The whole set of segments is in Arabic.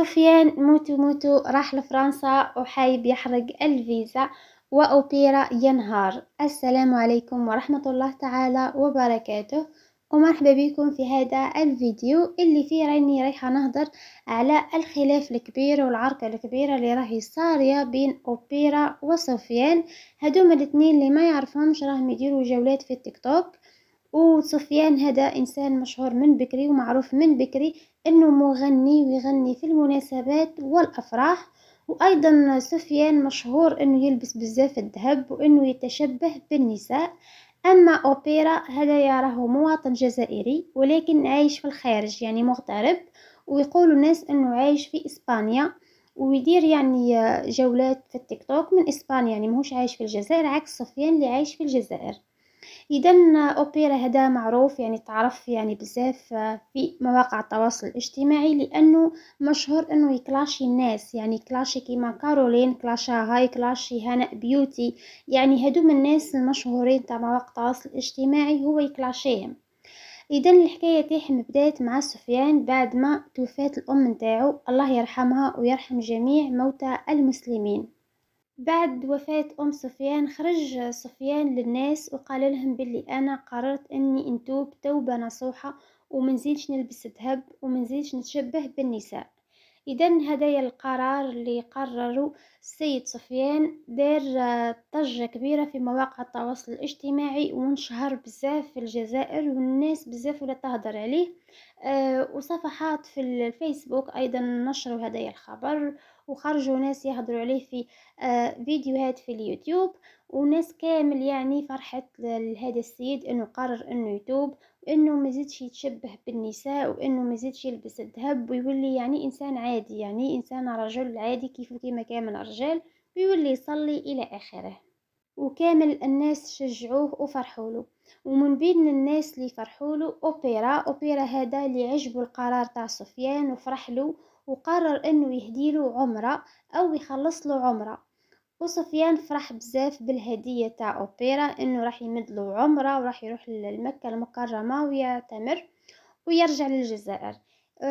سفيان موتو موتو راح لفرنسا وحايب يحرق الفيزا، وأوبيرا ينهار. السلام عليكم ورحمة الله تعالى وبركاته، ومرحبا بكم في هذا الفيديو اللي فيه راني رايحة نهضر على الخلاف الكبير والعركة الكبيرة اللي راهي صارية بين أوبيرا وسفيان. هدوما الاثنين اللي ما يعرفهمش راهم يديروا جولات في التيك توك، وسفيان هذا إنسان مشهور من بكري ومعروف من بكري إنه مغني ويغني في المناسبات والأفراح. وأيضا سفيان مشهور إنه يلبس بزاف الذهب وإنه يتشبه بالنساء. أما أوبيرا هذا يراه مواطن جزائري ولكن عايش في الخارج، يعني مغترب، ويقول الناس إنه عايش في إسبانيا ويدير يعني جولات في التيك توك من إسبانيا، يعني مهوش عايش في الجزائر عكس سفيان اللي عايش في الجزائر. إذا أوبيرا هذا معروف، يعني تعرف يعني بزاف في مواقع التواصل الاجتماعي لأنه مشهور أنه يكلاشي الناس، يعني كلاشي كيما كارولين كلاشا هاي كلاشي هناء بيوتي، يعني هدوم الناس المشهورين تاع مواقع التواصل الاجتماعي هو يكلاشيهم. إذا الحكاية تاعهم بدات مع سفيان بعد ما توفات الأم نتاعو، الله يرحمها ويرحم جميع موتى المسلمين. بعد وفاة أم سفيان خرج سفيان للناس وقال لهم باللي أنا قررت أني نتوب توبة نصوحة ومنزيلش نلبس ذهب ومنزيلش نتشبه بالنساء. إذا هدايا القرار اللي قرروا السيد سفيان دار ضجة كبيرة في مواقع التواصل الاجتماعي وانشهر بزاف في الجزائر والناس بزاف ولا تهدر عليه. وصفحات في الفيسبوك أيضا نشروا هدايا الخبر، وخرجوا ناس يهضروا عليه في فيديوهات في اليوتيوب، وناس كامل يعني فرحت لهذا السيد انه قرر انه يتوب، وانه مازيدش يتشبه بالنساء، وانه مازيدش يلبس الذهب ويولي يعني انسان عادي، يعني انسان رجل عادي كيف كيما كامل الرجال، ويولي يصلي الى اخره. وكامل الناس شجعوه وفرحوا له. ومن بين الناس اللي فرحوا له أوبيرا هذا اللي عجبه القرار تاع سفيان وفرح له، وقرر انه يهديله عمرة او يخلص له عمرة. وسفيان فرح بزاف بالهدية تاع أوبيرا انه راح يمدله عمرة وراح يروح لمكة المكرمة ويعتمر ويرجع للجزائر.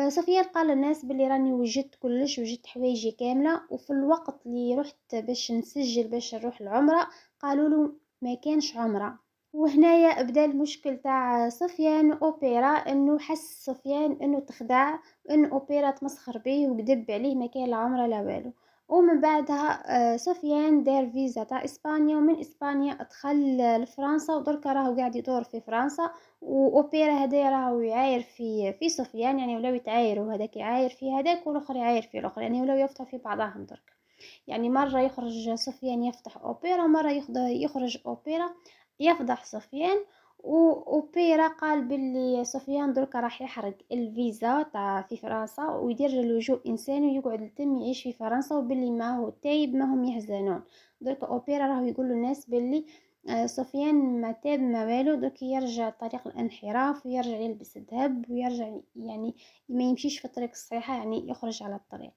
سفيان قال للناس باللي راني وجدت كلش، وجدت حوايجي كاملة، وفي الوقت اللي رحت باش نسجل باش نروح العمرة قالوا له ما كانش عمرة. وهنايا بدا المشكل تاع سفيان وأوبيرا، انه حس سفيان انه تخدع وان أوبيرا تمسخر به وكذب عليه، ما كان لا عمره لا والو. ومن بعدها سفيان دار فيزا تاع اسبانيا، ومن اسبانيا دخل لفرنسا، ودركا راهو قاعد يدور في فرنسا. واوبيرا هذا راهو يعاير في سفيان، يعني ولاو يتعايروا، هذاك يعاير في هذاك والاخر يعاير في الاخر، يعني ولاو يفتحوا في بعضهم درك. يعني مرة يخرج سفيان يفتح أوبرا، ومرة يخرج أوبرا يفضح سفيان. وأوبرا قال باللي سفيان دركا راح يحرق الفيزا تاع في فرنسا ويدير اللجوء إنساني ويقعد يتم يعيش في فرنسا، وباللي ما هو تايب ما هم يحزنون. دركا أوبرا راهو يقول للناس باللي سفيان ما تاب ما والو، دوك يرجع طريق الانحراف ويرجع يلبس الذهب ويرجع يعني ما يمشيش في الطريق الصحيحة، يعني يخرج على الطريق.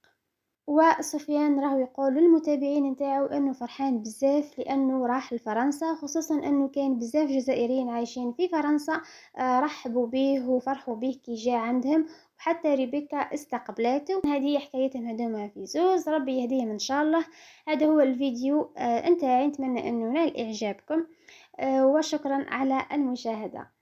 وسفيان راهو يقول للمتابعين نتاعو انه فرحان بزاف لانه راح لفرنسا، خصوصا انه كان بزاف جزائريين عايشين في فرنسا رحبوا به وفرحوا به كي جاء عندهم، وحتى ريبيكا استقبلته. هذه حكايتهم هذوما في زوز، ربي يهديهم ان شاء الله. هذا هو الفيديو نتاعي، نتمنى انه نال اعجابكم، وشكرا على المشاهدة.